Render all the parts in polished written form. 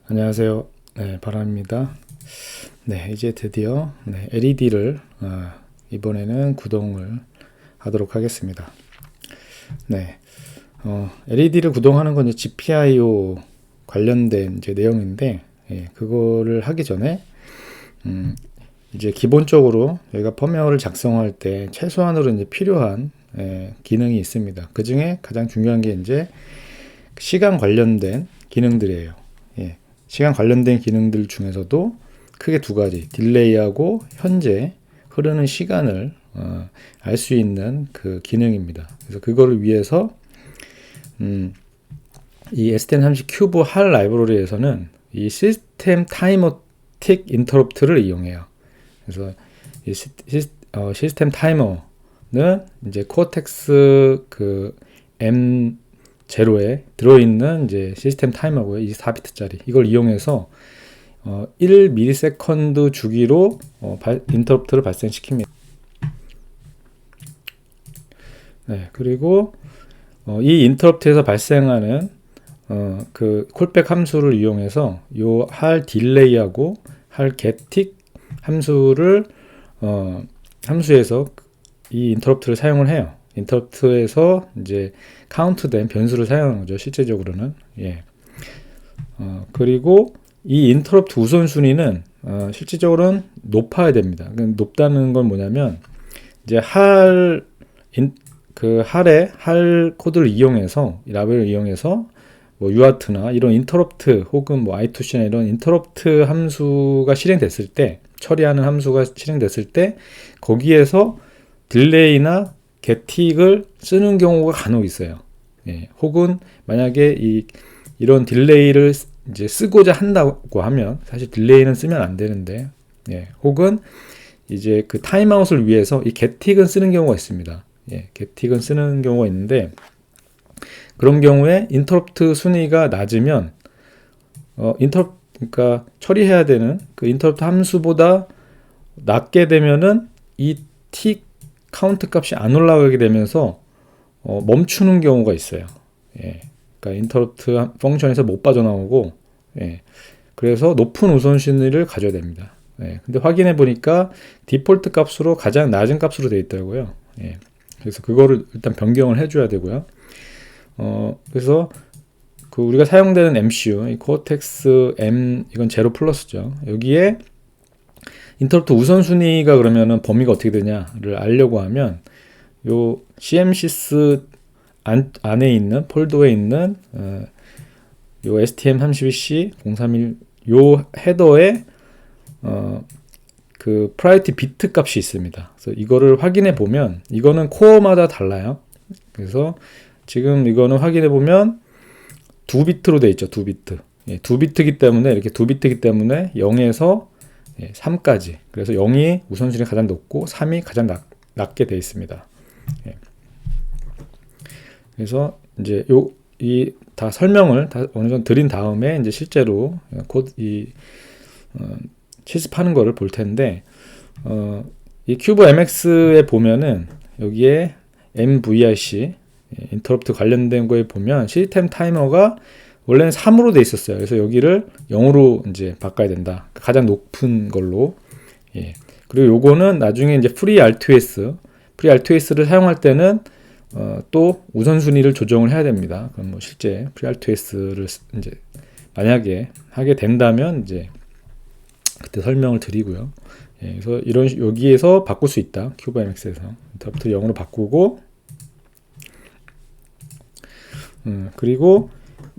안녕하세요. 네, 바람입니다. 네, 이제 드디어 LED를 이번에는 구동을 하도록 하겠습니다. 네, LED를 구동하는 건 이제 GPIO 관련된 이제 내용인데, 그거를 하기 전에 이제 기본적으로 저희가 펌웨어를 작성할 때 최소한으로 이제 필요한 기능이 있습니다. 그 중에 가장 중요한 게 이제 시간 관련된 기능들이에요. 시간 관련된 기능들 중에서도 크게 두 가지, 딜레이하고 현재 흐르는 시간을 알 수 있는 그 기능입니다. 그래서 그거를 위해서 이 STM32 큐브 할 라이브러리에서는 이 시스템 타이머 틱 인터럽트를 이용해요. 그래서 이 시스템 타이머는 이제 코어텍스 그 M0에 들어있는 이제 시스템 타이머고요. 24비트짜리. 이걸 이용해서 1ms 주기로 인터럽트를 발생시킵니다. 네, 그리고 이 인터럽트에서 발생하는 그 콜백 함수를 이용해서 요 할 딜레이하고 할 getTick 함수를 함수에서 이 인터럽트를 사용을 해요. 인터럽트에서 이제 카운트된 변수를 사용하는 거죠. 실제적으로는. 그리고 이 인터럽트 우선순위는 실질적으로는 높아야 됩니다. 높다는 건 뭐냐면 이제 할의 할 코드를 이용해서 이 라벨을 이용해서 뭐 UART나 이런 인터럽트 혹은 뭐 I2C나 이런 인터럽트 함수가 실행됐을 때 처리하는 함수가 실행됐을 때 거기에서 딜레이나 getTick을 쓰는 경우가 간혹 있어요. 혹은 만약에 이런 딜레이를 이제 쓰고자 한다고 하면 사실 딜레이는 쓰면 안 되는데, 혹은 이제 그 타임아웃을 위해서 이 getTick은 쓰는 경우가 있습니다. getTick은 쓰는 경우가 있는데 그런 경우에 인터럽트 순위가 낮으면 그러니까 처리해야 되는 그 인터럽트 함수보다 낮게 되면은 이 틱 카운트 값이 안 올라가게 되면서 멈추는 경우가 있어요. 그러니까 인터럽트 펑션에서 못 빠져나오고, 그래서 높은 우선순위를 가져야 됩니다. 근데 확인해 보니까 디폴트 값으로 가장 낮은 값으로 되어 있더라고요. 그래서 그거를 일단 변경을 해줘야 되고요. 그래서 그 우리가 사용되는 MCU, 이 코어텍스 M, 이건 제로 플러스죠. 여기에 인터럽트 우선순위가 그러면은 범위가 어떻게 되냐를 알려고 하면 요 CMSys 안에 있는 폴더에 있는 요 STM32C 031 요 헤더에 그 프라이어티 비트 값이 있습니다. 그래서 이거를 확인해 보면 이거는 코어마다 달라요. 그래서 지금 이거는 확인해 보면 2비트로 되어 있죠. 2비트. 2비트이기 때문에 이렇게 2비트이기 때문에 0에서 3까지. 그래서 0이 우선순위가 가장 높고 3이 가장 낮게 되어 있습니다. 그래서 이제 이 다 설명을 다 어느 정도 드린 다음에 이제 실제로 코드 실습하는 거를 볼 텐데, 이 큐브 MX에 보면은 여기에 MVRC 인터럽트 관련된 거에 보면 시스템 타이머가 원래는 3으로 돼 있었어요. 그래서 여기를 0으로 이제 바꿔야 된다. 가장 높은 걸로. 그리고 요거는 나중에 이제 프리 R2S를 사용할 때는 또 우선순위를 조정을 해야 됩니다. 그럼 뭐 실제 프리 R2S를 이제 만약에 하게 된다면 이제 그때 설명을 드리고요. 그래서 여기에서 바꿀 수 있다. 큐브 MX에서 인터럽트 0으로 바꾸고, 그리고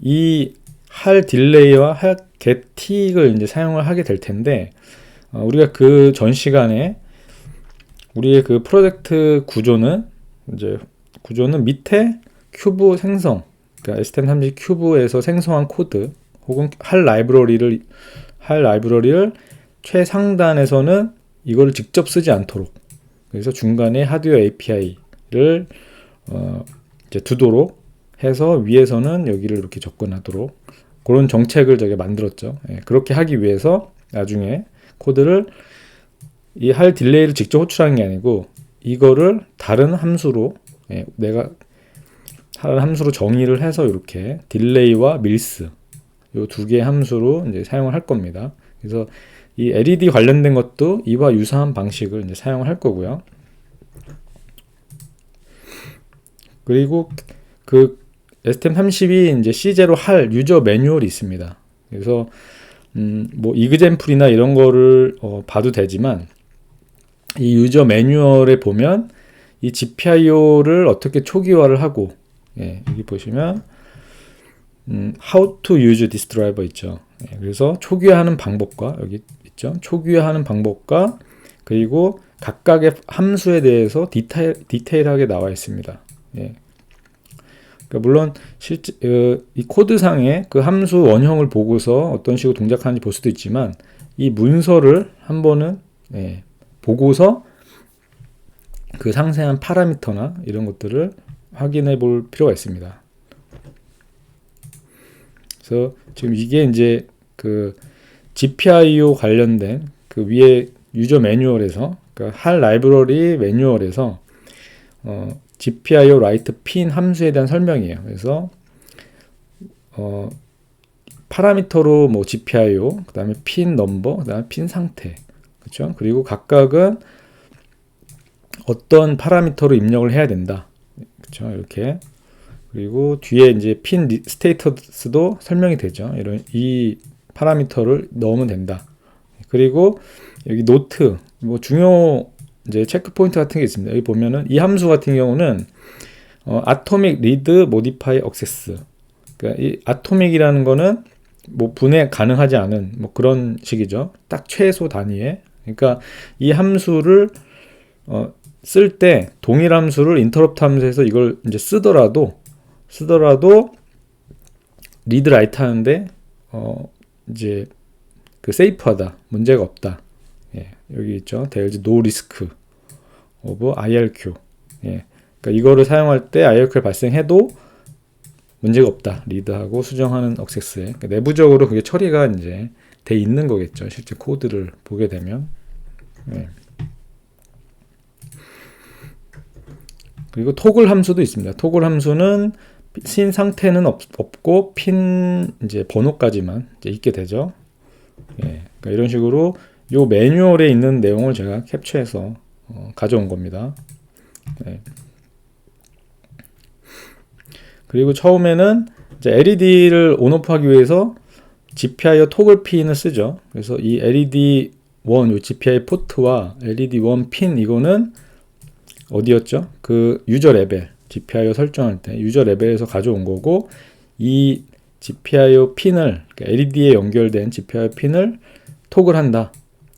이 할 딜레이와 할 getTick을 이제 사용을 하게 될 텐데, 우리가 그 전 시간에 우리의 그 프로젝트 구조는 밑에 큐브 생성, 그러니까 STM32 큐브에서 생성한 코드 혹은 할 라이브러리를 최상단에서는 이거를 직접 쓰지 않도록, 그래서 중간에 하드웨어 API를 이제 두도록 해서 위에서는 여기를 이렇게 접근하도록 그런 정책을 저게 만들었죠. 그렇게 하기 위해서 나중에 코드를 이 할 딜레이를 직접 호출하는 게 아니고 이거를 다른 함수로 내가 다른 함수로 정의를 해서 이렇게 딜레이와 밀스 요 두 개의 함수로 이제 사용을 할 겁니다. 그래서 이 LED 관련된 것도 이와 유사한 방식을 이제 사용을 할 거고요. 그리고 그 STM32 이제 C0 할 유저 매뉴얼이 있습니다. 그래서 뭐 이그젠플이나 이런 거를 봐도 되지만 이 유저 매뉴얼에 보면 이 GPIO를 어떻게 초기화를 하고, 예, 여기 보시면 How to use this driver 있죠. 예, 그래서 초기화하는 방법과 여기 있죠. 초기화하는 방법과 그리고 각각의 함수에 대해서 디테일하게 나와 있습니다. 예. 그러니까 물론 실제 이 코드상에 그 함수 원형을 보고서 어떤 식으로 동작하는지 볼 수도 있지만 이 문서를 한 번은, 예, 보고서 그 상세한 파라미터나 이런 것들을 확인해 볼 필요가 있습니다. 그래서 지금 이게 이제 그 GPIO 관련된 그 위에 유저 매뉴얼에서, 그러니까 할 라이브러리 매뉴얼에서 GPIO write pin 함수에 대한 설명이에요. 그래서 파라미터로 뭐 GPIO, 그 다음에 핀 넘버, 그 다음에 핀 상태, 그렇죠? 그리고 각각은 어떤 파라미터로 입력을 해야 된다, 그렇죠? 이렇게. 그리고 뒤에 이제 핀 스테이터스도 설명이 되죠. 이런 이 파라미터를 넣으면 된다. 그리고 여기 노트, 뭐 중요 이제 체크 포인트 같은 게 있습니다. 여기 보면은 이 함수 같은 경우는 atomic read modify access. 그러니까 이 atomic이라는 거는 뭐 분해 가능하지 않은 뭐 그런 식이죠. 딱 최소 단위에. 그러니까 이 함수를 쓸 때 동일 함수를 인터럽트 함수에서 이걸 이제 쓰더라도 리드 라이트 하는데 이제 그 세이프하다, 문제가 없다. 예, 여기 있죠. There's no risk of IRQ. 예, 그러니까 이거를 사용할 때 IRQ가 발생해도 문제가 없다. 리드하고 수정하는 액세스에. 그러니까 내부적으로 그게 처리가 이제 돼 있는 거겠죠. 실제 코드를 보게 되면. 예. 그리고 토글 함수도 있습니다. 토글 함수는 핀 상태는 없고 핀 이제 번호까지만 이제 있게 되죠. 예, 그러니까 이런 식으로 요 매뉴얼에 있는 내용을 제가 캡처해서 가져온 겁니다. 예. 그리고 처음에는 이제 LED를 온오프하기 위해서 GPIO 토글 핀을 쓰죠. 그래서 이 LED1 요 GPIO 포트와 LED1 핀 이거는 어디였죠? 그 유저 레벨 GPIO 설정할 때 유저 레벨에서 가져온 거고, 이 GPIO 핀을, 그러니까 LED에 연결된 GPIO 핀을 토글한다.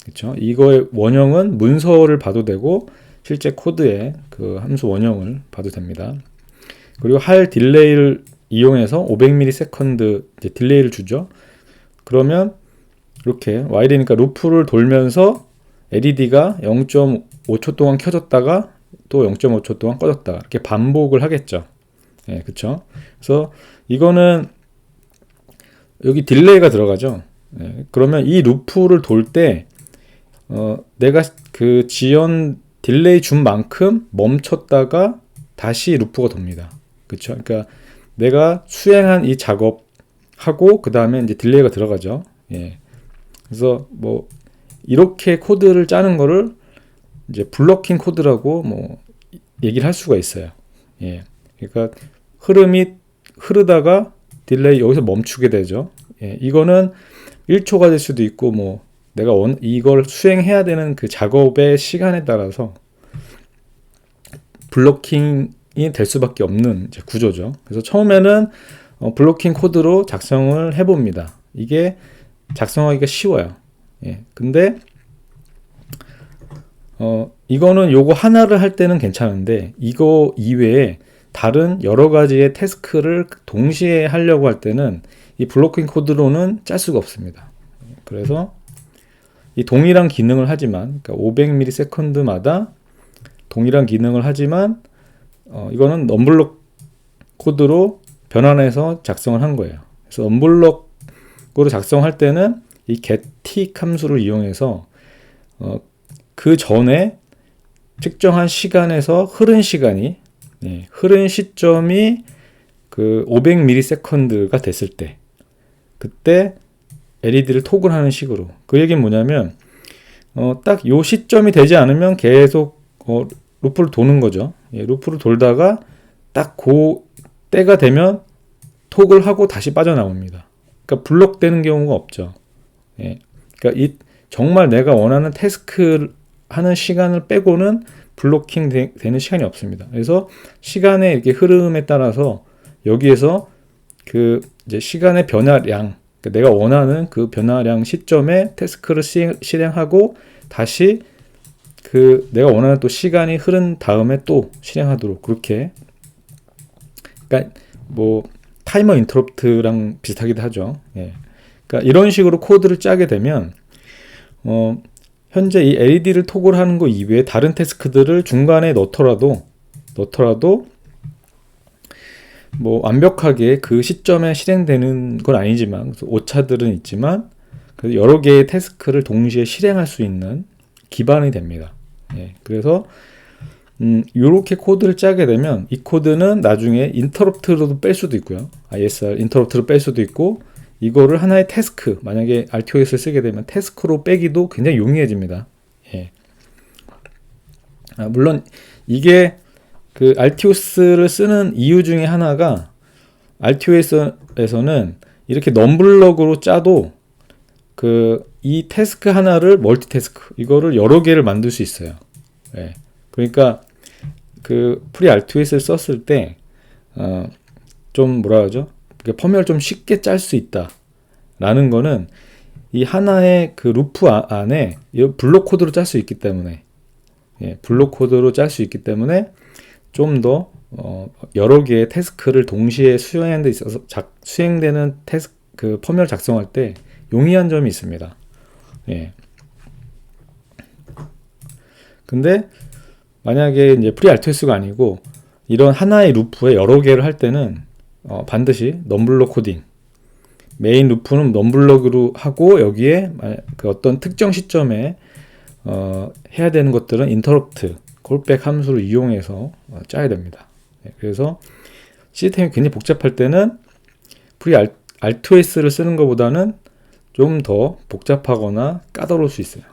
그렇죠? 이거의 원형은 문서를 봐도 되고 실제 코드의 그 함수 원형을 봐도 됩니다. 그리고 할 딜레이를 이용해서 500ms 이제 딜레이를 주죠. 그러면 이렇게 와일이니까 루프를 돌면서 LED가 0.5초 동안 켜졌다가 또 0.5초 동안 꺼졌다가 이렇게 반복을 하겠죠. 예, 그쵸? 그래서 이거는 여기 딜레이가 들어가죠. 예, 그러면 이 루프를 돌 때 내가 그 지연 딜레이 준 만큼 멈췄다가 다시 루프가 돕니다. 그쵸? 그러니까 내가 수행한 이 작업하고 그 다음에 이제 딜레이가 들어가죠. 예. 그래서 뭐 이렇게 코드를 짜는 거를 이제 블로킹 코드라고 뭐 얘기를 할 수가 있어요. 예. 그러니까 흐름이 흐르다가 딜레이 여기서 멈추게 되죠. 예. 이거는 1초가 될 수도 있고 뭐 내가 이걸 수행해야 되는 그 작업의 시간에 따라서 블로킹이 될 수밖에 없는 이제 구조죠. 그래서 처음에는 블로킹 코드로 작성을 해봅니다. 이게 작성하기가 쉬워요. 예. 근데 이거는 요거 하나를 할 때는 괜찮은데 이거 이외에 다른 여러 가지의 태스크를 동시에 하려고 할 때는 이 블로킹 코드로는 짤 수가 없습니다. 그래서 이 동일한 기능을 하지만, 그러니까 500ms마다 동일한 기능을 하지만 이거는 언블록 코드로 변환해서 작성을 한 거예요. 그래서 언블록으로 작성할 때는 이 getTick 함수를 이용해서 그 전에 특정한 시간에서 흐른 시간이, 흐른 시점이 그 500ms가 됐을 때 그때 LED를 토글하는 식으로. 그 얘기는 뭐냐면 딱 요 시점이 되지 않으면 계속 루프를 도는 거죠. 예, 루프를 돌다가 딱 그 때가 되면 톡을하고 다시 빠져나옵니다. 그러니까 블록되는 경우가 없죠. 예, 그러니까 정말 내가 원하는 태스크 하는 시간을 빼고는 블로킹 되는 시간이 없습니다. 그래서 시간의 이렇게 흐름에 따라서 여기에서 그 이제 시간의 변화량, 그러니까 내가 원하는 그 변화량 시점에 태스크를 실행하고 다시 그 내가 원하는 또 시간이 흐른 다음에 또 실행하도록 그렇게. 그러니까 뭐 타이머 인터럽트랑 비슷하기도 하죠. 예. 그러니까 이런 식으로 코드를 짜게 되면 현재 이 LED를 토글하는 거 이외에 다른 태스크들을 중간에 넣더라도 뭐 완벽하게 그 시점에 실행되는 건 아니지만 오차들은 있지만 여러 개의 태스크를 동시에 실행할 수 있는 기반이 됩니다. 예, 그래서 이렇게 코드를 짜게 되면 이 코드는 나중에 인터럽트로도 뺄 수도 있고요. ISR 인터럽트로 뺄 수도 있고 이거를 하나의 태스크, 만약에 RTOS를 쓰게 되면 태스크로 빼기도 굉장히 용이해집니다. 예. 물론 이게 그 RTOS를 쓰는 이유 중에 하나가 RTOS에서는 이렇게 넘블럭으로 짜도 이 태스크 하나를 멀티태스크, 이거를 여러 개를 만들 수 있어요. 예. 그러니까 그 프리 RTOS를 썼을 때 좀 뭐라 하죠? 펌웨어를 좀 쉽게 짤 수 있다 라는 거는 이 하나의 그 루프 안에 블록 코드로 짤 수 있기 때문에, 예, 블록 코드로 짤 수 있기 때문에 좀 더 여러 개의 태스크를 동시에 수행하는 데 있어서 수행되는 그 펌웨어를 작성할 때 용이한 점이 있습니다. 예. 근데 만약에 이제 프리 RTOS가 아니고 이런 하나의 루프에 여러 개를 할 때는 반드시 넘블럭 코딩, 메인 루프는 넘블럭으로 하고 여기에 그 어떤 특정 시점에 해야 되는 것들은 인터럽트, 콜백 함수를 이용해서 짜야 됩니다. 그래서 시스템이 굉장히 복잡할 때는 프리 RTOS를 쓰는 것보다는 좀 더 복잡하거나 까다로울 수 있어요.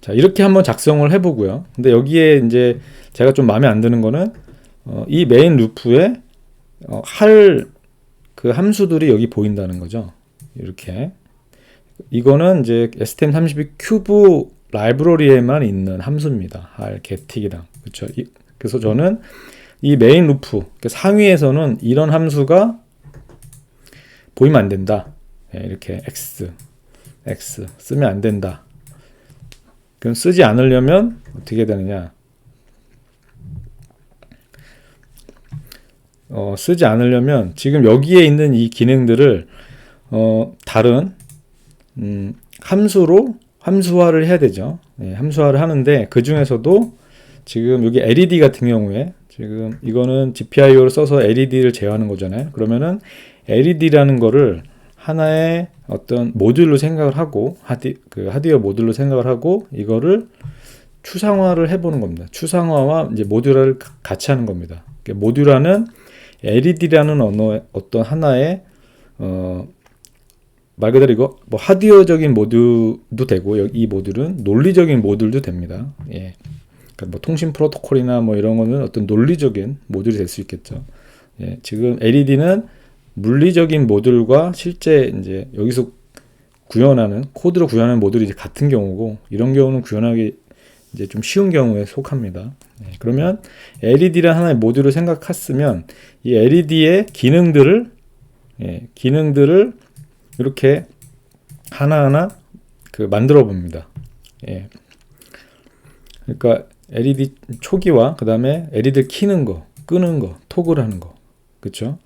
자, 이렇게 한번 작성을 해보고요. 근데 여기에 이제 제가 좀 마음에 안 드는 거는 이 메인 루프에 할 그 함수들이 여기 보인다는 거죠. 이렇게. 이거는 이제 STM32 큐브 라이브러리에만 있는 함수입니다. 할 get이랑. 그렇죠. 그래서 저는 이 메인 루프 상위에서는 이런 함수가 보이면 안 된다. 이렇게 x 쓰면 안 된다. 그럼 쓰지 않으려면 어떻게 되느냐? 쓰지 않으려면 지금 여기에 있는 이 기능들을 다른 함수화를 해야 되죠. 예, 함수화를 하는데 그 중에서도 지금 여기 LED 같은 경우에 지금 이거는 GPIO를 써서 LED를 제어하는 거잖아요. 그러면은 LED라는 거를 하나의 어떤 모듈로 생각을 하고 하드웨어 모듈로 생각을 하고 이거를 추상화를 해보는 겁니다. 추상화와 이제 모듈화를 같이 하는 겁니다. 모듈화는 LED라는 언어의 어떤 하나의 말 그대로 이거 뭐 하드웨어적인 모듈도 되고 이 모듈은 논리적인 모듈도 됩니다. 예. 그러니까 뭐 통신 프로토콜이나 뭐 이런 거는 어떤 논리적인 모듈이 될 수 있겠죠. 예. 지금 LED는 물리적인 모듈과 실제 이제 여기서 구현하는 코드로 구현하는 모듈이 이제 같은 경우고 이런 경우는 구현하기 이제 좀 쉬운 경우에 속합니다. 예. 그러면 LED라는 하나의 모듈을 생각했으면 이 LED의 기능들을 이렇게 하나하나 만들어 봅니다. 예. 그러니까 LED 초기화, 그 다음에 LED 키는 거, 끄는 거, 토글하는 거, 그렇죠?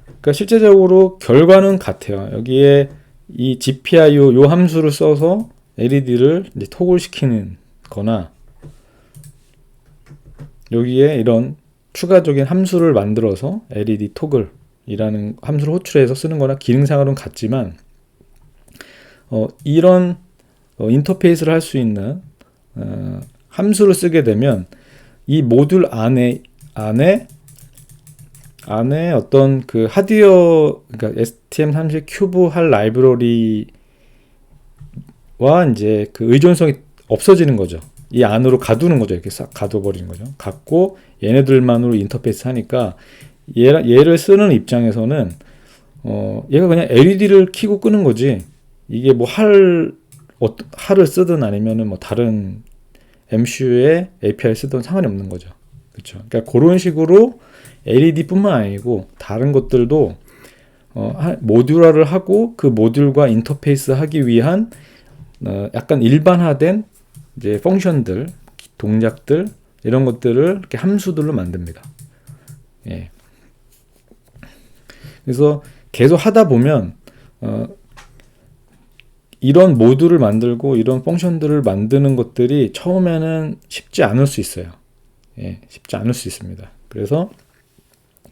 그러니까 실제적으로 결과는 같아요. 여기에 이 GPIO 요 함수를 써서 LED를 이제 토글 시키는 거나 여기에 이런 추가적인 함수를 만들어서 LED 토글이라는 함수를 호출해서 쓰는 거나 기능상으로는 같지만 이런 인터페이스를 할 수 있는 함수를 쓰게 되면 이 모듈 안에 안에 어떤 그 하드웨어, 그러니까 STM32 큐브 할 라이브러리와 이제 그 의존성이 없어지는 거죠. 이 안으로 가두는 거죠. 이렇게 싹 가둬버리는 거죠. 갖고 얘네들만으로 인터페이스 하니까 얘를 쓰는 입장에서는 얘가 그냥 LED를 켜고 끄는 거지. 이게 뭐 할을 쓰든 아니면은 뭐 다른 MCU의 API를 쓰든 상관이 없는 거죠. 그렇죠. 그러니까 그런 식으로 LED뿐만 아니고 다른 것들도 모듈화를 하고 그 모듈과 인터페이스 하기 위한 약간 일반화된 이제 펑션들, 동작들 이런 것들을 이렇게 함수들로 만듭니다. 예. 그래서 계속 하다 보면 이런 모듈을 만들고 이런 펑션들을 만드는 것들이 처음에는 쉽지 않을 수 있어요. 예, 쉽지 않을 수 있습니다. 그래서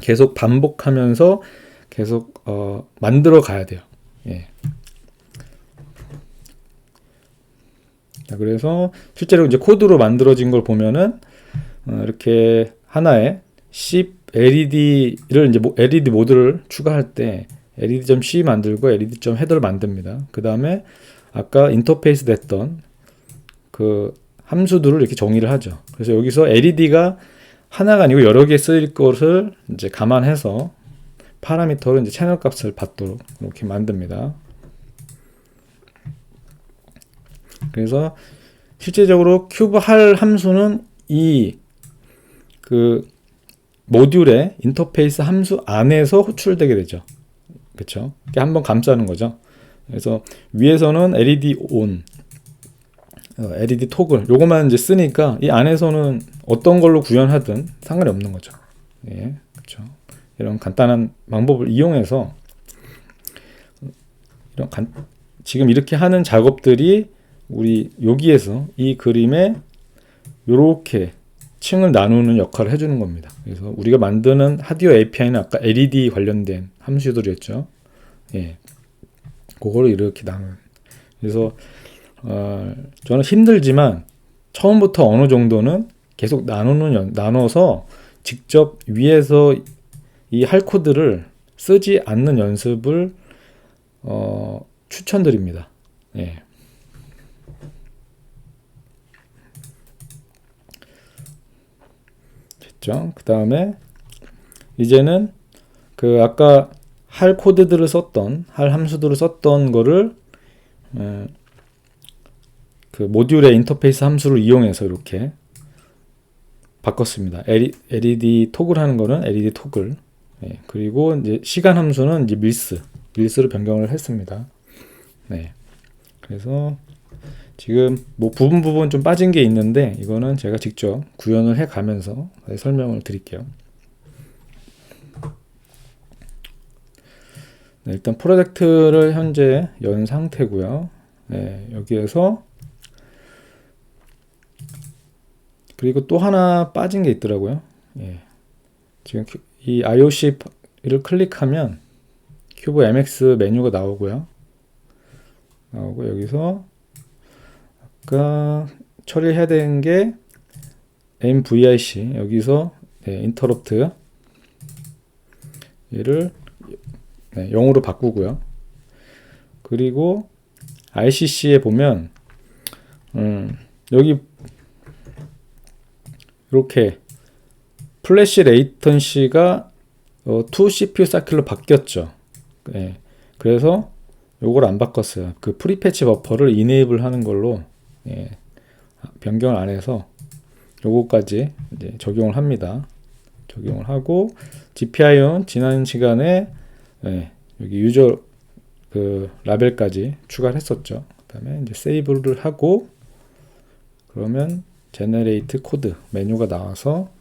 계속 반복하면서 계속 만들어 가야 돼요. 예. 자, 그래서 실제로 이제 코드로 만들어진 걸 보면은 이렇게 하나의 C LED를 이제 LED 모드를 추가할 때 LED.C 만들고 LED.헤더를 만듭니다. 그 다음에 아까 인터페이스 됐던 그 함수들을 이렇게 정의를 하죠. 그래서 여기서 LED가 하나가 아니고 여러 개 쓰일 것을 이제 감안해서 파라미터로 이제 채널 값을 받도록 이렇게 만듭니다. 그래서 실제적으로 큐브 할 함수는 이 그 모듈의 인터페이스 함수 안에서 호출되게 되죠. 그렇죠? 이렇게 한번 감싸는 거죠. 그래서 위에서는 LED ON, LED 토글 요것만 이제 쓰니까 이 안에서는 어떤 걸로 구현하든 상관이 없는 거죠. 예, 그렇죠. 이런 간단한 방법을 이용해서 지금 이렇게 하는 작업들이 우리 여기에서 이 그림에 이렇게 층을 나누는 역할을 해주는 겁니다. 그래서 우리가 만드는 하드웨어 API는 아까 LED 관련된 함수들이었죠. 예, 그거를 이렇게 나누는. 그래서 저는 힘들지만 처음부터 어느 정도는 계속 나눠서 직접 위에서 이 할 코드를 쓰지 않는 연습을 추천드립니다. 예. 됐죠? 그 다음에 이제는 그 아까 할 코드들을 썼던 할 함수들을 썼던 거를 그 모듈의 인터페이스 함수를 이용해서 이렇게 바꿨습니다. LED 토글 하는 거는 LED 토글. 네, 그리고 이제 시간 함수는 이제 밀스로 변경을 했습니다. 네. 그래서 지금 뭐 부분 좀 빠진 게 있는데 이거는 제가 직접 구현을 해 가면서 설명을 드릴게요. 네, 일단 프로젝트를 현재 연 상태고요. 네, 여기에서 그리고 또 하나 빠진 게 있더라고요. 예. 지금 이 IOC를 클릭하면 큐브 MX 메뉴가 나오고 여기서 아까 처리해야 되는 게 MVIC 여기서 인터럽트 얘를 0으로 바꾸고요. 그리고 ICC에 보면 여기 이렇게 플래시 레이턴시가 2 CPU 사이클로 바뀌었죠. 예. 그래서 요걸 안 바꿨어요. 그 프리패치 버퍼를 이네이블 하는 걸로 변경을 안 해서 요거까지 이제 적용을 합니다. 적용을 하고 GPIO는 지난 시간에 여기 유저 그 라벨까지 추가를 했었죠. 그다음에 이제 세이브를 하고 그러면 제너레이트 코드 메뉴가 나와서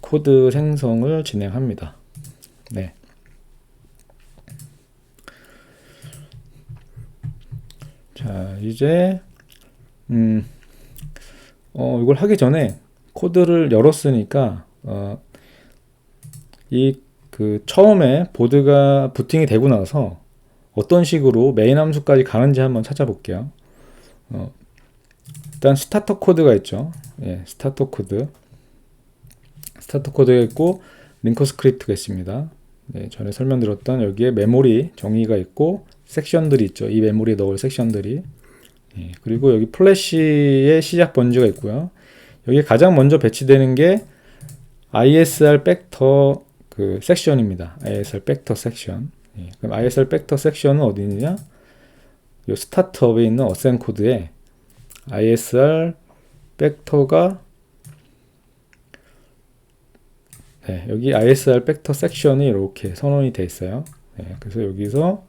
코드 생성을 진행합니다. 네. 자, 이제 이걸 하기 전에 코드를 열었으니까 이 그 처음에 보드가 부팅이 되고 나서 어떤 식으로 메인 함수까지 가는지 한번 찾아볼게요. 일단 스타터 코드가 있죠. 예, 스타터 코드가 있고 링커 스크립트가 있습니다. 네, 전에 설명드렸던 여기에 메모리 정의가 있고 섹션들이 있죠. 이 메모리에 넣을 섹션들이. 예, 그리고 여기 플래시의 시작 번지가 있고요. 여기 가장 먼저 배치되는 게 ISR 벡터 그 섹션입니다. ISR 벡터 섹션. 예, 그럼 ISR 벡터 섹션은 어디 있느냐? 이 스타트업에 있는 어센 코드에 ISR 벡터가 네, 여기 ISR 벡터 섹션이 이렇게 선언이 되어 있어요. 네, 그래서 여기서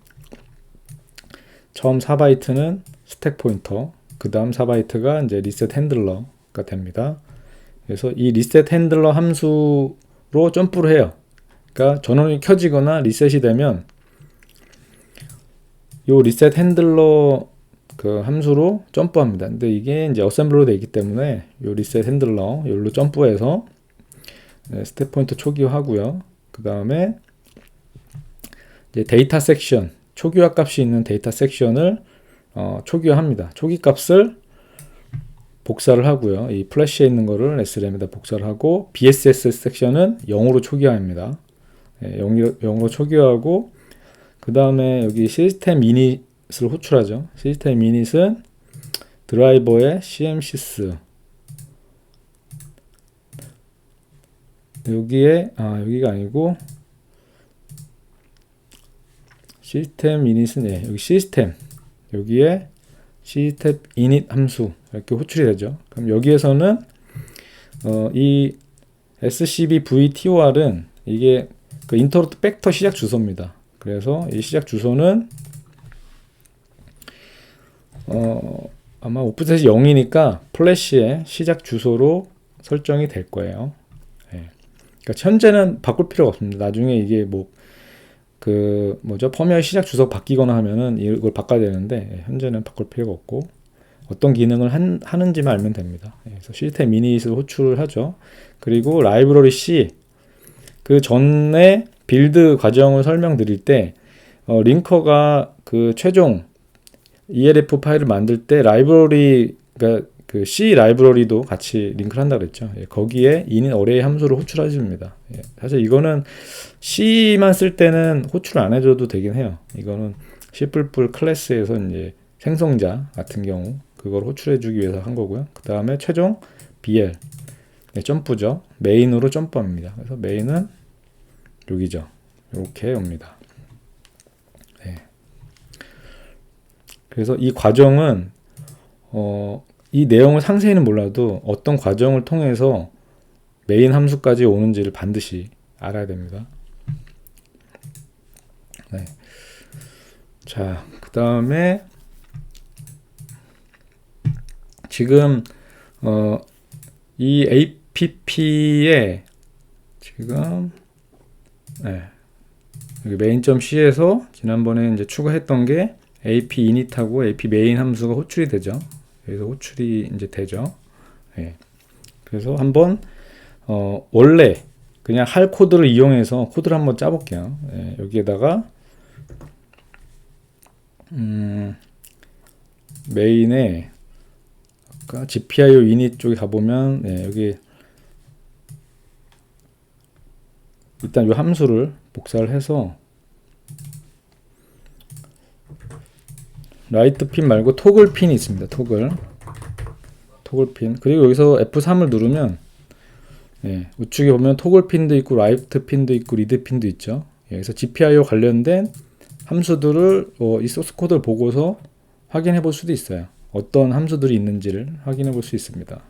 처음 4바이트는 스택 포인터, 그 다음 4바이트가 이제 리셋 핸들러가 됩니다. 그래서 이 리셋 핸들러 함수로 점프를 해요. 그러니까 전원이 켜지거나 리셋이 되면 이 리셋 핸들러 그 함수로 점프합니다. 근데 이게 이제 어셈블러로 되어 있기 때문에 이 리셋 핸들러 여기로 점프해서 스텝 포인트 초기화하고요. 그 다음에 이제 데이터 섹션, 초기화 값이 있는 데이터 섹션을 초기화합니다. 초기 값을 복사를 하고요. 이 플래시에 있는 거를 SRAM에다 복사를 하고 BSS 섹션은 0으로 초기화합니다. 0으로 초기화하고 그 다음에 여기 시스템 이닛을 호출하죠. 시스템 이닛은 드라이버의 CMSys 여기에 여기가 아니고 시스템 이닛은 여기 시스템 여기에 시스템 이닛 함수 이렇게 호출이 되죠. 그럼 여기에서는 이 SCB VTOR은 이게 그 인터럽트 벡터 시작 주소입니다. 그래서 이 시작 주소는 아마 오프셋이 0이니까 플래시의 시작 주소로 설정이 될 거예요. 그러니까 현재는 바꿀 필요가 없습니다. 나중에 이게 펌웨어 시작 주소 바뀌거나 하면은 이걸 바꿔야 되는데 현재는 바꿀 필요가 없고 어떤 기능을 하는지만 알면 됩니다. 그래서 시스템 이닛을 호출을 하죠. 그리고 라이브러리 C 그 전에 빌드 과정을 설명드릴 때 링커가 그 최종 ELF 파일을 만들 때 라이브러리가 그 C 라이브러리도 같이 링크를 한다고 그랬죠. 거기에 init array 함수를 호출해 줍니다. 사실 이거는 C만 쓸 때는 호출 안 해줘도 되긴 해요. 이거는 C++ 클래스에서 이제 생성자 같은 경우 그걸 호출해 주기 위해서 한 거고요. 그 다음에 최종 BL 점프죠. 메인으로 점프합니다. 그래서 메인은 여기죠. 이렇게 옵니다. 그래서 이 과정은 이 내용을 상세히는 몰라도 어떤 과정을 통해서 메인 함수까지 오는지를 반드시 알아야 됩니다. 자, 그 다음에 지금 이 app에 지금 여기 main.c에서 지난번에 이제 추가했던 게 ap init하고 ap main 함수가 호출이 되죠. 그래서 호출이 이제 되죠. 그래서 한번 원래 그냥 할 코드를 이용해서 코드를 한번 짜볼게요. 여기에다가 메인에 아까 GPIO init 쪽에 가보면 여기 일단 이 함수를 복사를 해서 라이트 핀 말고 토글 핀이 있습니다. 토글 핀. 그리고 여기서 F3을 누르면 우측에 보면 토글 핀도 있고 라이트 핀도 있고 리드 핀도 있죠. 여기서 GPIO 관련된 함수들을 이 소스 코드를 보고서 확인해 볼 수도 있어요. 어떤 함수들이 있는지를 확인해 볼 수 있습니다.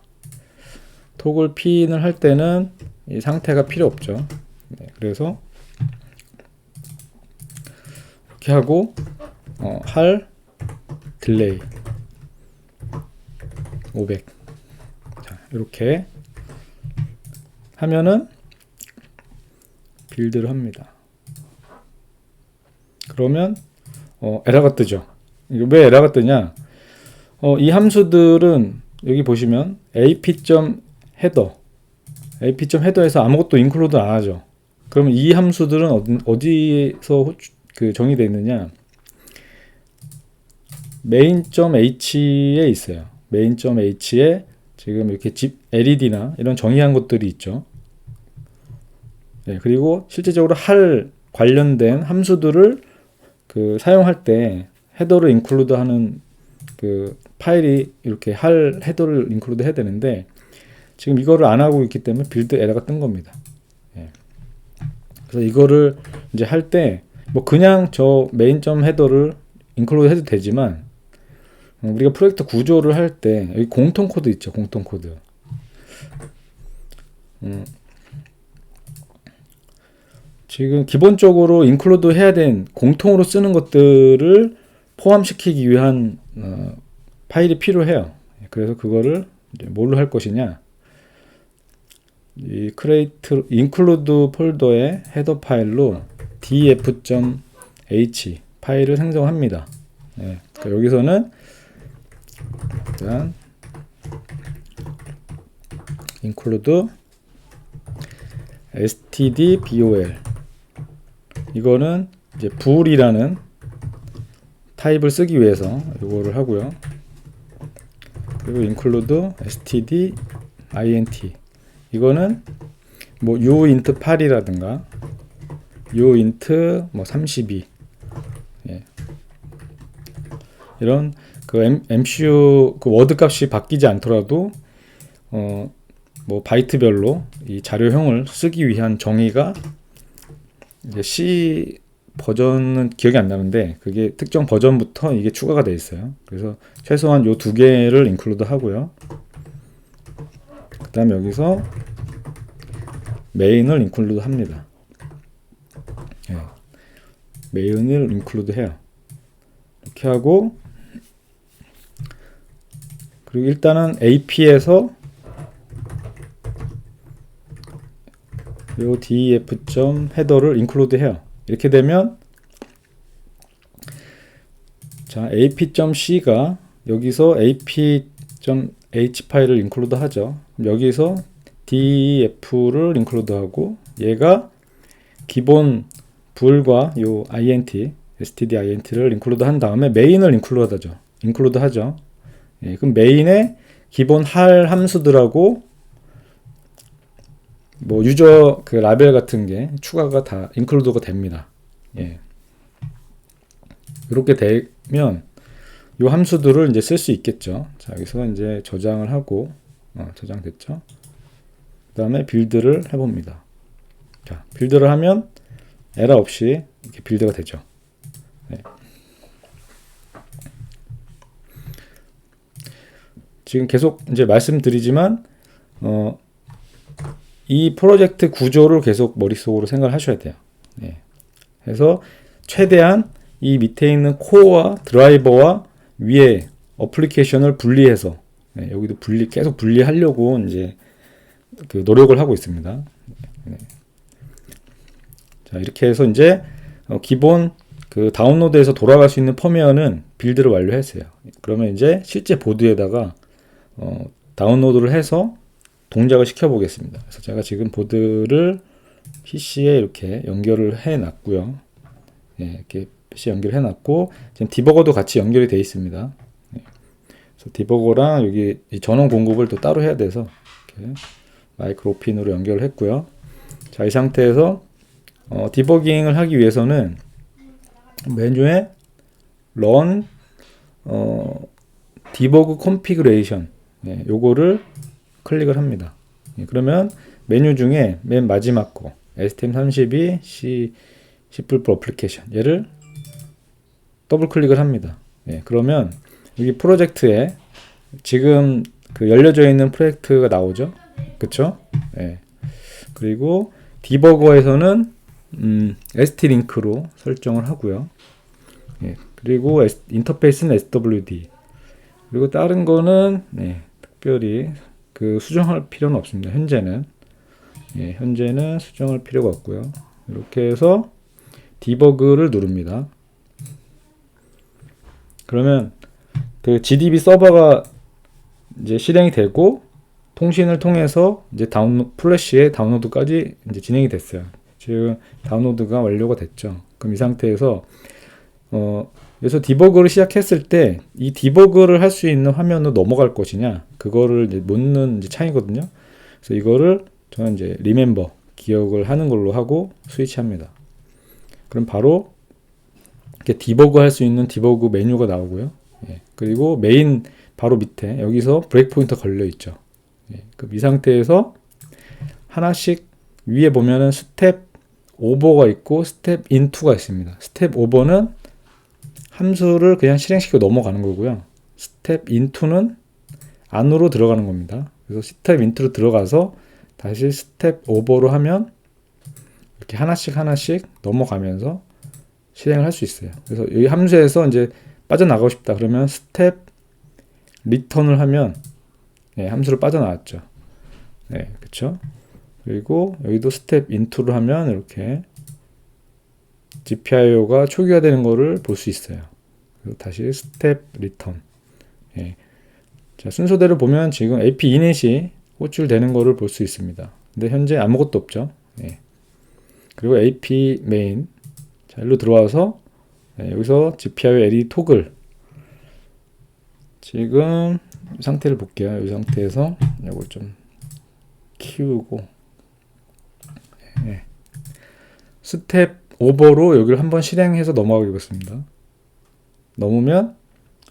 토글 핀을 할 때는 이 상태가 필요 없죠. 그래서 이렇게 하고 할 딜레이 500 자, 이렇게 하면은 빌드를 합니다. 그러면 에러가 뜨죠. 이게 왜 에러가 뜨냐? 이 함수들은 여기 보시면 ap.header에서 아무것도 인클루드 안 하죠. 그러면 이 함수들은 어디서 정의되어 있느냐? main.h에 있어요. main.h에 지금 이렇게 LED나 이런 정의한 것들이 있죠. 네, 그리고 실제적으로 할 관련된 함수들을 그 사용할 때 헤더를 인클루드 하는 그 파일이 이렇게 할 헤더를 인클루드 해야 되는데 지금 이거를 안 하고 있기 때문에 빌드 에러가 뜬 겁니다. 예. 그래서 이거를 이제 할 때 뭐 그냥 저 메인.점 헤더를 인클루드 해도 되지만 우리가 프로젝트 구조를 할 때 여기 공통 코드 있죠. 공통 코드. 지금 기본적으로 인클루드 해야 된 공통으로 쓰는 것들을 포함시키기 위한 파일이 필요해요. 그래서 그거를 이제 뭘로 할 것이냐, 이 create include 폴더의 헤더 파일로 df.h 파일을 생성합니다. 네, 그러니까 여기서는 일단 include stdbol 이거는 이제 bool이라는 타입을 쓰기 위해서 이거를 하고요. 그리고 include stdint 이거는 뭐 uint 8이라든가 uint 뭐 32 예. 이런 그 MCU 그 워드 값이 바뀌지 않더라도 뭐 바이트별로 이 자료형을 쓰기 위한 정의가 이제 C 버전은 기억이 안 나는데 그게 특정 버전부터 이게 추가가 돼 있어요. 그래서 최소한 요 두 개를 인클루드 하고요. 그 다음에 여기서 메인을 인클루드 합니다. 예. 메인을 인클루드 해요. 이렇게 하고 그리고 일단은 AP에서 요 def. 헤더를 인클루드 해요. 이렇게 되면 자 ap.c가 여기서 ap.h 파일을 인클루드 하죠. 여기서 df를 인클루드 하고 얘가 기본 bool과 요 int stdint를 인클루드 한 다음에 메인을 인클루드 하죠. 예, 그럼 메인에 기본 할 함수들하고 뭐 유저 그 라벨 같은 게 추가가 다 인클루드가 됩니다. 예. 이렇게 되면 요 함수들을 이제 쓸 수 있겠죠. 자, 여기서 이제 저장을 하고 저장됐죠. 그다음에 빌드를 해봅니다. 자, 빌드를 하면 에러 없이 이렇게 빌드가 되죠. 네. 지금 계속 이제 말씀드리지만 이 프로젝트 구조를 계속 머릿속으로 생각을 하셔야 돼요. 네. 그래서 최대한 이 밑에 있는 코어와 드라이버와 위에 어플리케이션을 분리해서 여기도 계속 분리하려고 이제 그 노력을 하고 있습니다. 네. 자, 이렇게 해서 이제 기본 그 다운로드에서 돌아갈 수 있는 펌웨어는 빌드를 완료했어요. 그러면 이제 실제 보드에다가 다운로드를 해서 동작을 시켜 보겠습니다. 그래서 제가 지금 보드를 PC에 이렇게 연결을 해 놨고요. 예, 이렇게 PC 연결해 놨고 지금 디버거도 같이 연결이 되어 있습니다. 예, 그래서 디버거랑 여기 전원 공급을 또 따로 해야 돼서 이렇게 마이크로 핀으로 연결을 했고요. 자, 이 상태에서 디버깅을 하기 위해서는 메뉴에 run 디버그 컨피그레이션 요거를 클릭을 합니다. 예, 그러면 메뉴 중에 맨 마지막 거 STM32 C 어플리케이션 얘를 더블 클릭을 합니다. 예, 그러면 여기 프로젝트에 지금 그 열려져 있는 프로젝트가 나오죠. 그쵸? 예. 그리고 디버거에서는 ST-링크로 설정을 하고요. 예, 그리고 인터페이스는 SWD. 그리고 다른 거는 특별히 그 수정할 필요는 없습니다. 현재는 수정할 필요가 없고요. 이렇게 해서 디버그를 누릅니다. 그러면 그 GDB 서버가 이제 실행이 되고 통신을 통해서 이제 플래시의 다운로드까지 이제 진행이 됐어요. 지금 다운로드가 완료가 됐죠. 그럼 이 상태에서 그래서 디버그를 시작했을 때 이 디버그를 할 수 있는 화면으로 넘어갈 것이냐 그거를 이제 묻는 이제 창이거든요. 그래서 이거를 저는 이제 remember 기억을 하는 걸로 하고 스위치합니다. 그럼 바로 이렇게 디버그 할 수 있는 디버그 메뉴가 나오고요. 예, 그리고 메인 바로 밑에 여기서 브레이크 포인터 걸려 있죠. 예, 그럼 이 상태에서 하나씩 위에 보면은 스텝 오버가 있고 스텝 인투가 있습니다. 스텝 오버는 함수를 그냥 실행시키고 넘어가는 거고요. 스텝 인투는 안으로 들어가는 겁니다. 그래서 스텝 인투로 들어가서 다시 스텝 오버로 하면 이렇게 하나씩 넘어가면서 실행을 할 수 있어요. 그래서 이 함수에서 이제 빠져나가고 싶다 그러면 스텝 리턴을 하면 네, 함수를 빠져나왔죠. 네, 그렇죠. 그리고 여기도 스텝 인투를 하면 이렇게 GPIO가 초기화되는 거를 볼 수 있어요. 그리고 다시 스텝 리턴. 예. 자, 순서대로 보면 지금 AP 이닛이 호출되는 거를 볼 수 있습니다. 근데 현재 아무것도 없죠. 예. 그리고 AP 메인. 자, 일로 들어와서 예, 여기서 GPIO LED 토글. 지금 이 상태를 볼게요. 이 상태에서 이걸 좀 키우고 예. 스텝 오버로 여기를 한번 실행해서 넘어가 보겠습니다. 넘으면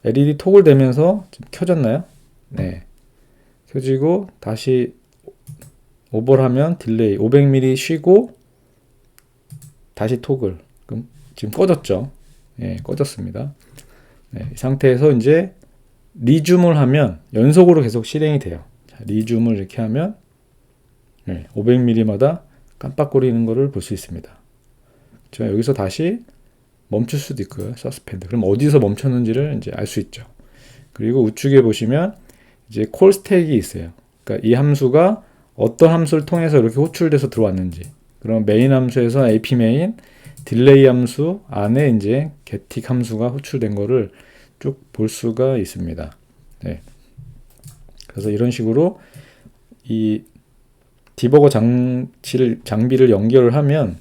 LED 토글 되면서 지금 켜졌나요? 네. 켜지고 다시 오버를 하면 딜레이 500mm 쉬고 다시 토글. 그럼 지금 꺼졌죠? 예, 꺼졌습니다. 네, 이 상태에서 이제 리줌을 하면 연속으로 계속 실행이 돼요. 자, 리줌을 이렇게 하면 네, 500mm마다 깜빡거리는 것을 볼 수 있습니다. 자, 여기서 다시 멈출 수도 있고요. 서스펜드. 그럼 어디서 멈췄는지를 이제 알 수 있죠. 그리고 우측에 보시면 이제 콜 스택이 있어요. 그러니까 이 함수가 어떤 함수를 통해서 이렇게 호출돼서 들어왔는지. 그럼 메인 함수에서 AP 메인 딜레이 함수 안에 이제 getTick 함수가 호출된 거를 쭉 볼 수가 있습니다. 네. 그래서 이런 식으로 이 디버거 장비를 연결을 하면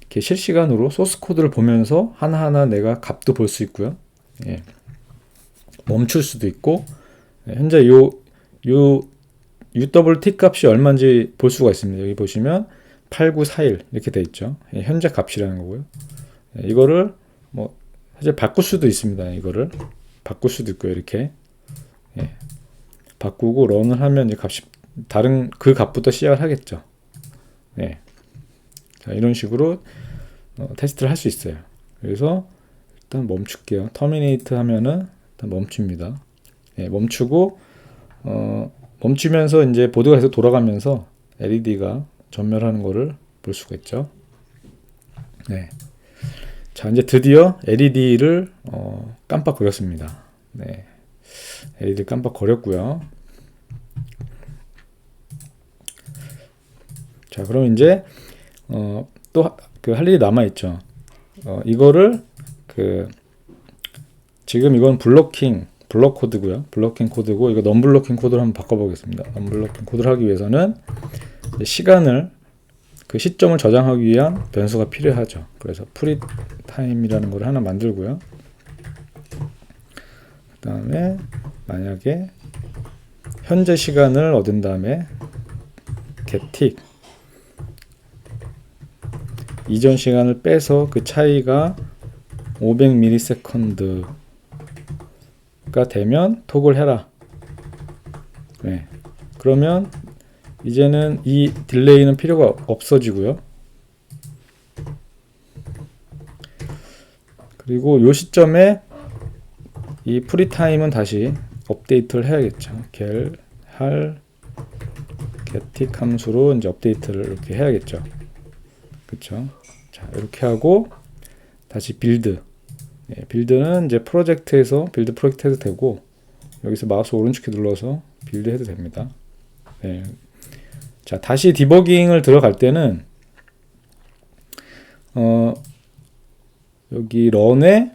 이렇게 실시간으로 소스 코드를 보면서 하나하나 내가 값도 볼 수 있고요. 예. 멈출 수도 있고 현재 UWT 값이 얼마인지 볼 수가 있습니다. 여기 보시면 8941 이렇게 돼 있죠. 예, 현재 값이라는 거고요. 예, 이거를 뭐 사실 바꿀 수도 있습니다. 이거를 바꿀 수도 있고요. 이렇게 예. 바꾸고 런을 하면 이제 값이 다른 그 값부터 시작을 하겠죠. 예. 자, 이런 식으로 테스트를 할 수 있어요. 그래서 일단 멈출게요. 터미네이트 하면은 일단 멈춥니다. 예, 멈추고 멈추면서 이제 보드가 계속 돌아가면서 LED가 전멸하는 거를 볼 수가 있죠. 네. 자, 이제 드디어 LED를 깜빡거렸습니다. 네. LED 깜빡거렸고요. 자, 그럼 이제 또 그 할 일이 남아 있죠. 이거를 지금 이건 블럭 코드고요. 블러킹 코드고 이거 non-블러킹 코드로 한번 바꿔보겠습니다. non-블러킹 코드를 하기 위해서는 시간을 그 시점을 저장하기 위한 변수가 필요하죠. 그래서 프리타임이라는 걸 하나 만들고요. 그 다음에 만약에 현재 시간을 얻은 다음에 getTick 이전 시간을 빼서 그 차이가 500ms가 되면 톡을 해라. 네. 그러면 이제는 이 딜레이는 필요가 없어지고요. 그리고 이 시점에 이 프리타임은 다시 업데이트를 해야겠죠. 할 getTick 함수로 이제 업데이트를 이렇게 해야겠죠. 그쵸? 자, 이렇게 하고 다시 빌드. 예, 빌드는 이제 프로젝트에서 빌드 프로젝트 해도 되고 여기서 마우스 오른쪽 키 눌러서 빌드 해도 됩니다. 네. 자, 다시 디버깅을 들어갈 때는 여기 런에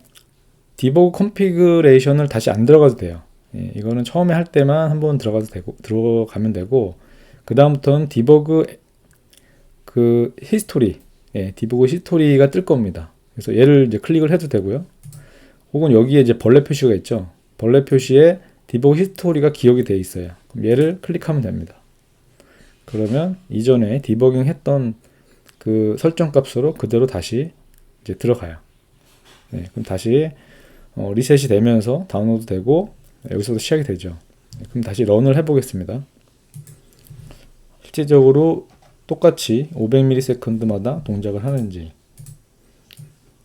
디버그 컨피그레이션을 다시 안 들어가도 돼요. 예, 이거는 처음에 할 때만 한번 들어가면 되고 그 다음부터는 디버그 그 히스토리, 예, 디버그 히스토리가 뜰 겁니다. 그래서 얘를 이제 클릭을 해도 되고요. 혹은 여기에 이제 벌레 표시가 있죠. 벌레 표시에 디버그 히스토리가 기억이 되어 있어요. 그럼 얘를 클릭하면 됩니다. 그러면 이전에 디버깅 했던 그 설정 값으로 그대로 다시 이제 들어가요. 네, 그럼 다시 리셋이 되면서 다운로드 되고 여기서도 시작이 되죠. 네, 그럼 다시 런을 해보겠습니다. 실제적으로 똑같이 500ms마다 동작을 하는지.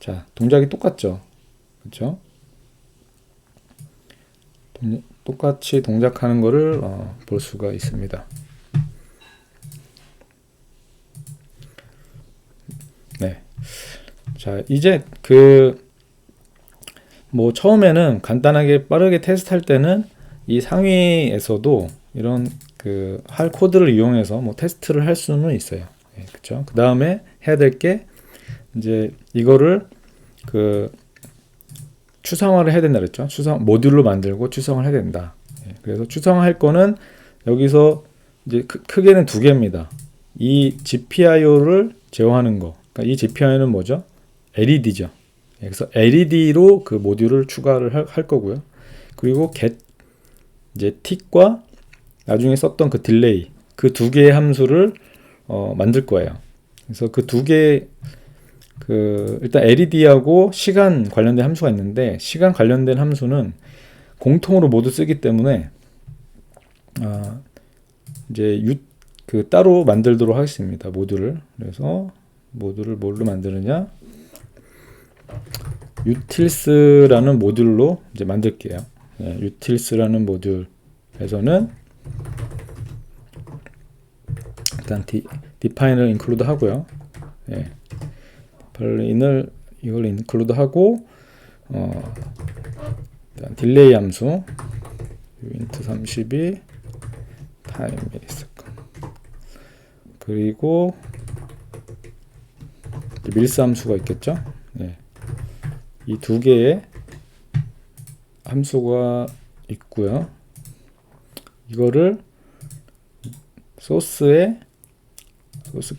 자, 동작이 똑같죠. 그렇죠? 똑같이 동작하는 거를 볼 수가 있습니다. 네. 자, 이제 뭐 처음에는 간단하게 빠르게 테스트할 때는 이 상위에서도 이런 할 코드를 이용해서 뭐 테스트를 할 수는 있어요. 예, 그쵸? 그 다음에 해야 될 게 이제 이거를 추상화를 해야 된다 그랬죠. 모듈로 만들고 추상화를 해야 된다. 예, 그래서 추상화할 거는 여기서 이제 크게는 두 개입니다. 이 GPIO를 제어하는 거. 그러니까 이 GPIO는 뭐죠? LED죠. 그래서 LED로 그 모듈을 추가를 할 거고요. 그리고 get 이제 틱과 나중에 썼던 그 딜레이, 그 두 개의 함수를 만들 거예요. 그래서 그 두 개, 일단 LED하고 시간 관련된 함수가 있는데, 시간 관련된 함수는 공통으로 모두 쓰기 때문에 이제 따로 만들도록 하겠습니다. 모듈을. 그래서 모듈을 뭘로 만드느냐? utils라는 모듈로 이제 만들게요. 네, utils라는 모듈에서는 일단 define을 include 하고요. 예, define을 이걸 include 하고 일단 딜레이 함수 int 32 time millisecond 그리고 밀스 함수가 있겠죠. 예, 이 두 개의 함수가 있고요. 이거를 소스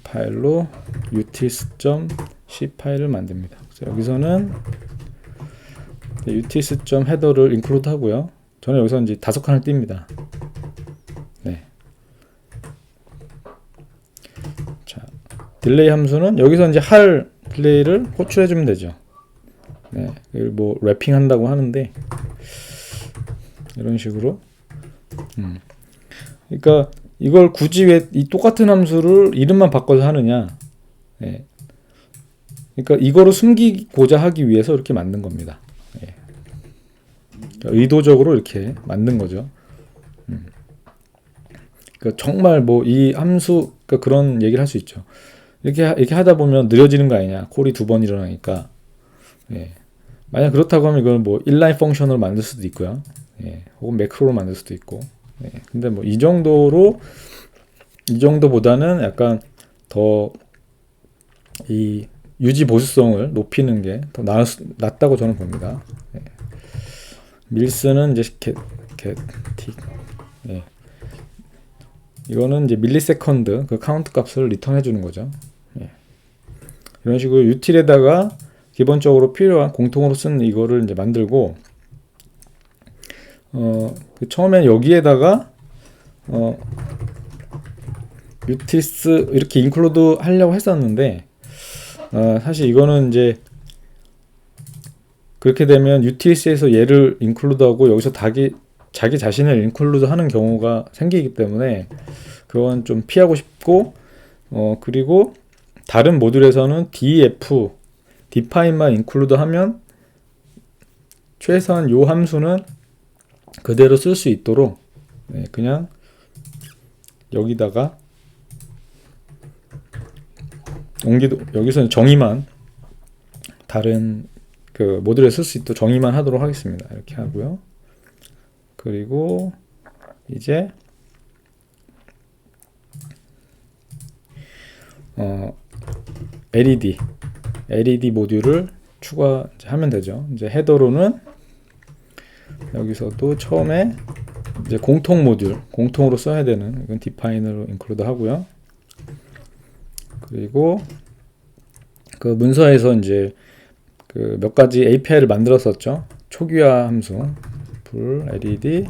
파일로 utils.c 파일을 만듭니다. 그래서 여기서는 utils.header를 include 하고요. 저는 여기서 이제 5칸을 띱니다. 네. 자, 딜레이 함수는 여기서 이제 할 딜레이를 호출해 주면 되죠. 네. 이걸 뭐 랩핑 한다고 하는데 이런 식으로. 그러니까 이걸 굳이 왜 이 똑같은 함수를 이름만 바꿔서 하느냐. 예. 그러니까 이거를 숨기고자 하기 위해서 이렇게 만든 겁니다. 예. 그러니까 의도적으로 이렇게 만든 거죠. 그러니까 정말 뭐 이 함수, 그러니까 그런 얘기를 할 수 있죠. 이렇게 하다 보면 느려지는 거 아니냐. 콜이 2번 일어나니까. 예. 만약 그렇다고 하면 이걸 뭐 inline 펑션으로 만들 수도 있고요. 예. 혹은 매크로로 만들 수도 있고. 예. 근데 뭐 이 정도보다는 약간 더 이 유지 보수성을 높이는 게 더 낫다고 저는 봅니다. 예. 밀스는 이제 틱. 예. 이거는 이제 밀리세컨드 그 카운트 값을 리턴해 주는 거죠. 예. 이런 식으로 유틸에다가 기본적으로 필요한 공통으로 쓴 이거를 이제 만들고 처음엔 여기에다가 utils 이렇게 인클루드 하려고 했었는데 사실 이거는 이제 그렇게 되면 utils에서 얘를 인클루드하고 여기서 자기 자신을 인클루드 하는 경우가 생기기 때문에 그건 좀 피하고 싶고 그리고 다른 모듈에서는 define만 인클루드 하면 최소한 요 함수는 그대로 쓸 수 있도록 그냥 여기다가 여기서는 정의만 다른 그 모듈에 쓸 수 있도록 정의만 하도록 하겠습니다. 이렇게 하고요. 그리고 이제 LED 모듈을 추가하면 되죠. 이제 헤더로는 여기서도 처음에 이제 공통 모듈, 공통으로 써야 되는 이건 define으로 include 하고요. 그리고 그 문서에서 이제 그 몇 가지 API를 만들었었죠. 초기화 함수, 불 LED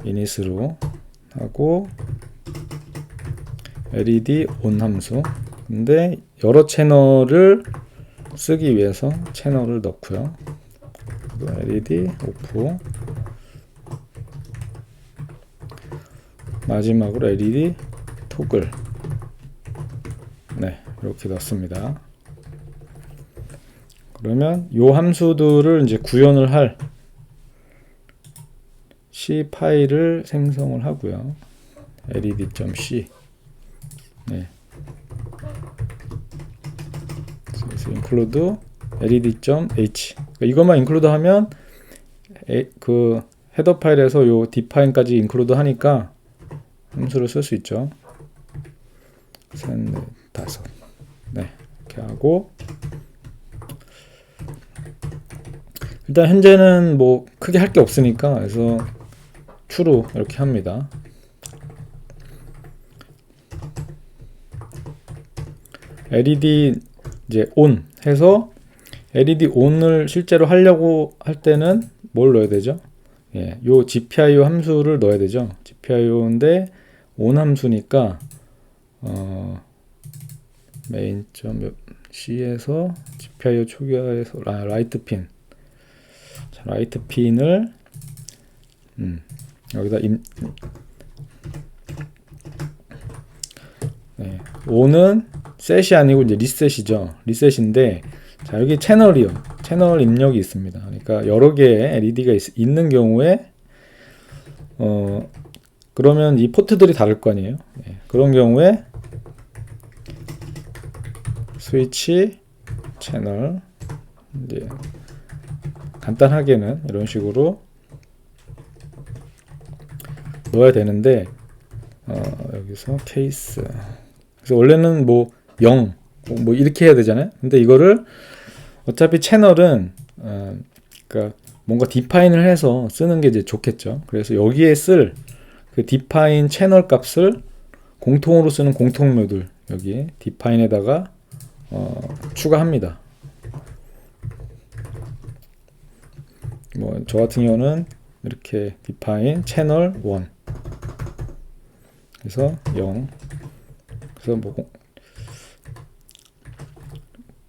init으로 하고 LED on 함수, 근데 여러 채널을 쓰기 위해서 채널을 넣고요. LED 오프, 마지막으로 LED 토글. 네, 이렇게 넣습니다. 그러면 요 함수들을 이제 구현을 할 C 파일을 생성을 하고요. led.c. 네. 그래서 include led.h. 이것만 include 하면 그 헤더 파일에서 요 define까지 include 하니까 함수를 쓸 수 있죠. 셋, 넷, 다섯. 네, 이렇게 하고 일단 현재는 뭐 크게 할 게 없으니까 그래서 true 이렇게 합니다. LED 이제 on 해서 LED on을 실제로 하려고 할 때는 뭘 넣어야 되죠? 예, 요 GPIO 함수를 넣어야 되죠. GPIO인데 on 함수니까 main.c에서 GPIO 초기화해서 라이트 핀. 자, 라이트 핀을 여기다 네, on은 셋이 아니고 이제 리셋이죠. 리셋인데 자, 여기 채널이요. 채널 입력이 있습니다. 그러니까 여러 개의 LED가 있는 경우에 그러면 이 포트들이 다를 거 아니에요. 네, 그런 경우에 스위치 채널 이제 간단하게는 이런 식으로 넣어야 되는데 여기서 케이스 그래서 원래는 뭐 0 뭐 이렇게 해야 되잖아요. 근데 이거를 어차피 채널은 그러니까 뭔가 디파인을 해서 쓰는 게 이제 좋겠죠. 그래서 여기에 쓸 그 디파인 채널 값을 공통으로 쓰는 공통 모듈 여기 디파인에다가 추가합니다. 뭐 저 같은 경우는 이렇게 define 채널 1 그래서 0 그래서 뭐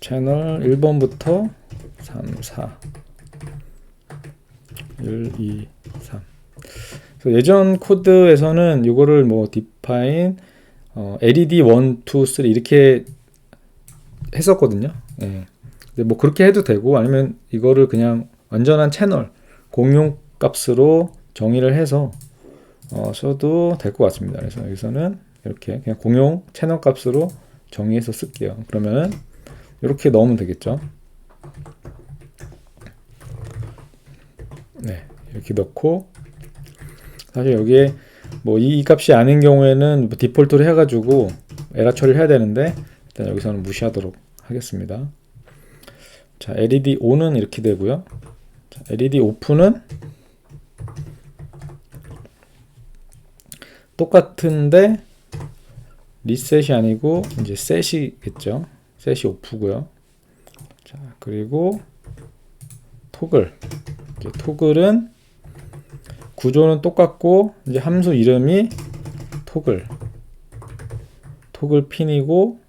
채널 1번부터 3, 4 1, 2, 3 그래서 예전 코드에서는 이거를 뭐 define LED 1, 2, 3 이렇게 했었거든요. 예. 근데 뭐 그렇게 해도 되고 아니면 이거를 그냥 완전한 채널 공용 값으로 정의를 해서 써도 될 것 같습니다. 그래서 여기서는 이렇게 그냥 공용 채널 값으로 정의해서 쓸게요. 그러면은 이렇게 넣으면 되겠죠. 네, 이렇게 넣고 사실 여기에 뭐 이 값이 아닌 경우에는 뭐 디폴트로 해가지고 에러 처리를 해야 되는데 일단 여기서는 무시하도록 하겠습니다. 자, LED on은 이렇게 되고요. 자, LED off는 똑같은데 리셋이 아니고 이제 셋이겠죠. 셋이 오프고요. 자, 그리고 토글. 이제 토글은 구조는 똑같고 이제 함수 이름이 토글 핀이고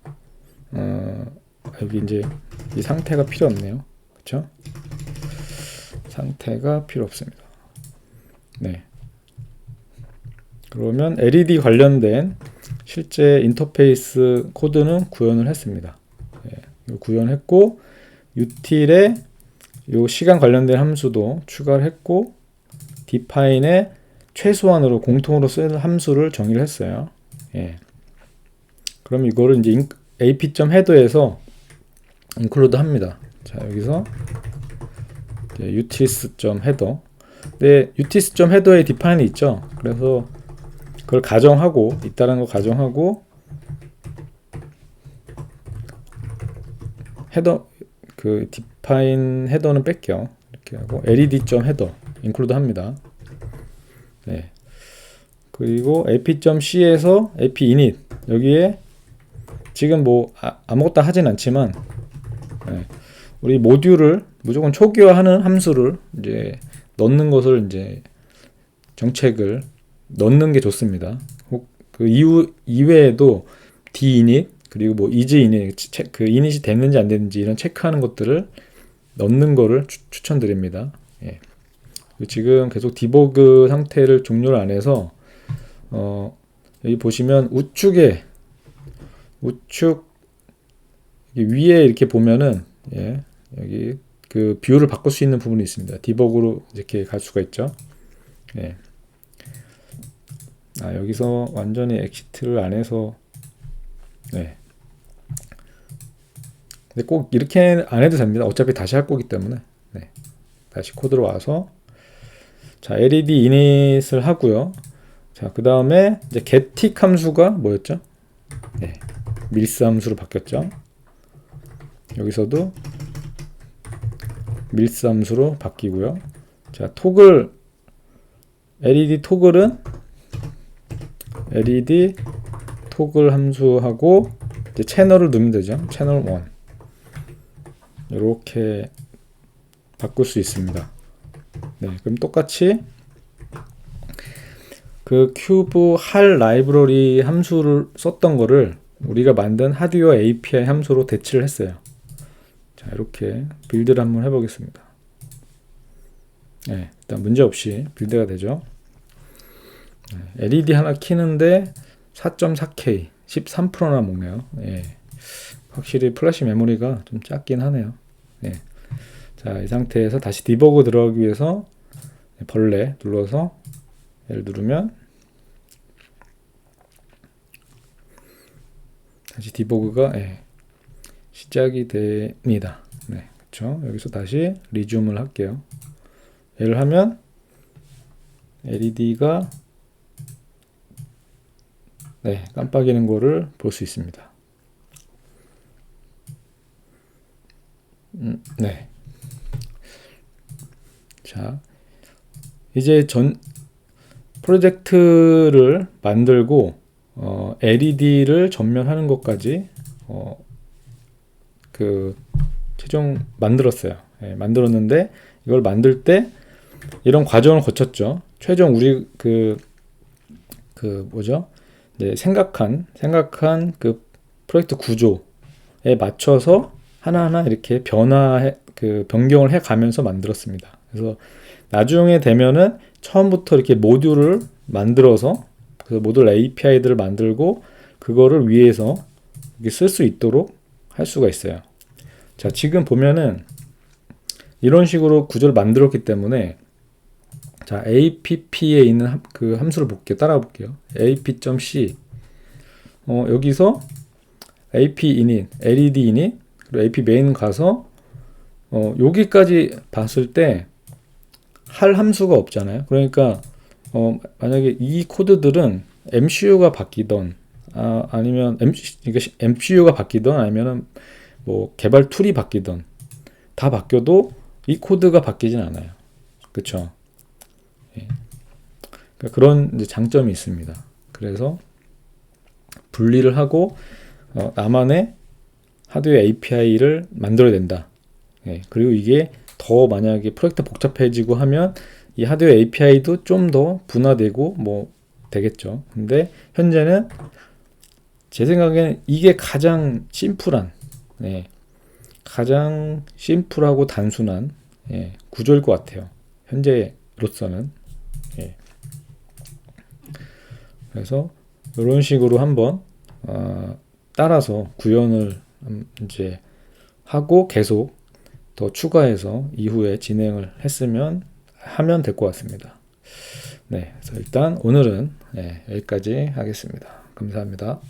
여기 이제 이 상태가 필요 없네요. 그렇죠? 상태가 필요 없습니다. 네. 그러면 LED 관련된 실제 인터페이스 코드는 구현을 했습니다. 네, 구현했고 util에 요 시간 관련된 함수도 추가를 했고 define에 최소한으로 공통으로 쓰는 함수를 정의를 했어요. 예. 그럼 이거를 이제 ap.header에서 include 합니다. 자, 여기서 utils.header. 네, utils.header에 define이 있죠. 그래서 그걸 가정하고 있다는 거 가정하고 헤더 그 define 헤더는 뺄게요. 이렇게 하고 led.header include 합니다. 네. 그리고 ap.c에서 ap.init 여기에 지금 뭐 아무것도 하진 않지만 네. 우리 모듈을 무조건 초기화하는 함수를 이제 넣는 것을 이제 정책을 넣는 게 좋습니다. 혹 그 이외에도 dinit 그리고 뭐 is init, 그 init이 됐는지 안 됐는지 이런 체크하는 것들을 넣는 거를 추천드립니다. 예. 지금 계속 디버그 상태를 종료를 안 해서 여기 보시면 우측 위에 이렇게 보면은 예, 여기 그 뷰를 바꿀 수 있는 부분이 있습니다. 디버그로 이렇게 갈 수가 있죠. 예. 여기서 완전히 엑시트를 안 해서 네. 근데 꼭 이렇게 안 해도 됩니다. 어차피 다시 할 거기 때문에. 네. 다시 코드로 와서 자, LED init을 하고요. 자, 그 다음에 이제 getTick 함수가 뭐였죠? 네. 밀스 함수로 바뀌었죠. 여기서도 밀스 함수로 바뀌고요. 자, 토글 LED 토글은 LED 토글 함수하고 이제 채널을 넣으면 되죠. 채널 1 이렇게 바꿀 수 있습니다. 네, 그럼 똑같이 그 큐브 할 라이브러리 함수를 썼던 거를 우리가 만든 하드웨어 API 함수로 대치를 했어요. 자, 이렇게 빌드를 한번 해보겠습니다. 네, 일단 문제없이 빌드가 되죠. 네, LED 하나 키는데 4.4K 13%나 먹네요. 네, 확실히 플래시 메모리가 좀 작긴 하네요. 네. 자, 이 상태에서 다시 디버그 들어가기 위해서 벌레 눌러서 얘를 누르면 다시 디버그가 시작이 됩니다. 네, 그렇죠. 여기서 다시 리줌을 할게요. 얘를 하면 LED가 깜빡이는 거를 볼 수 있습니다. 네. 자, 이제 프로젝트를 만들고 LED를 전면하는 것까지 그 최종 만들었어요. 만들었는데 이걸 만들 때 이런 과정을 거쳤죠. 최종 우리 뭐죠? 네, 생각한 그 프로젝트 구조에 맞춰서 하나하나 이렇게 변경을 해 가면서 만들었습니다. 그래서 나중에 되면은 처음부터 이렇게 모듈을 만들어서 그 모듈 API들을 만들고 그거를 위에서 쓸 수 있도록 할 수가 있어요. 자, 지금 보면은 이런 식으로 구조를 만들었기 때문에 자, app에 있는 그 함수를 볼게요. 따라가 볼게요. ap.c 여기서 ap init, led init, 그리고 ap main 가서 여기까지 봤을 때 할 함수가 없잖아요. 그러니까 만약에 이 코드들은 MCU가 바뀌던 아니면 MCU가 바뀌던 아니면은 뭐 개발 툴이 바뀌던 다 바뀌어도 이 코드가 바뀌진 않아요. 그렇죠? 예. 그러니까 그런 이제 장점이 있습니다. 그래서 분리를 하고 나만의 하드웨어 API를 만들어야 된다. 예. 그리고 이게 더 만약에 프로젝트 복잡해지고 하면 이 하드웨어 API도 좀 더 분화되고 뭐 되겠죠. 근데 현재는 제 생각에는 이게 가장 심플한 가장 심플하고 단순한 구조일 것 같아요. 현재로서는. 그래서 이런 식으로 한번 따라서 구현을 이제 하고 계속 더 추가해서 이후에 진행을 하면 될 것 같습니다. 네, 그래서 일단 오늘은 여기까지 하겠습니다. 감사합니다.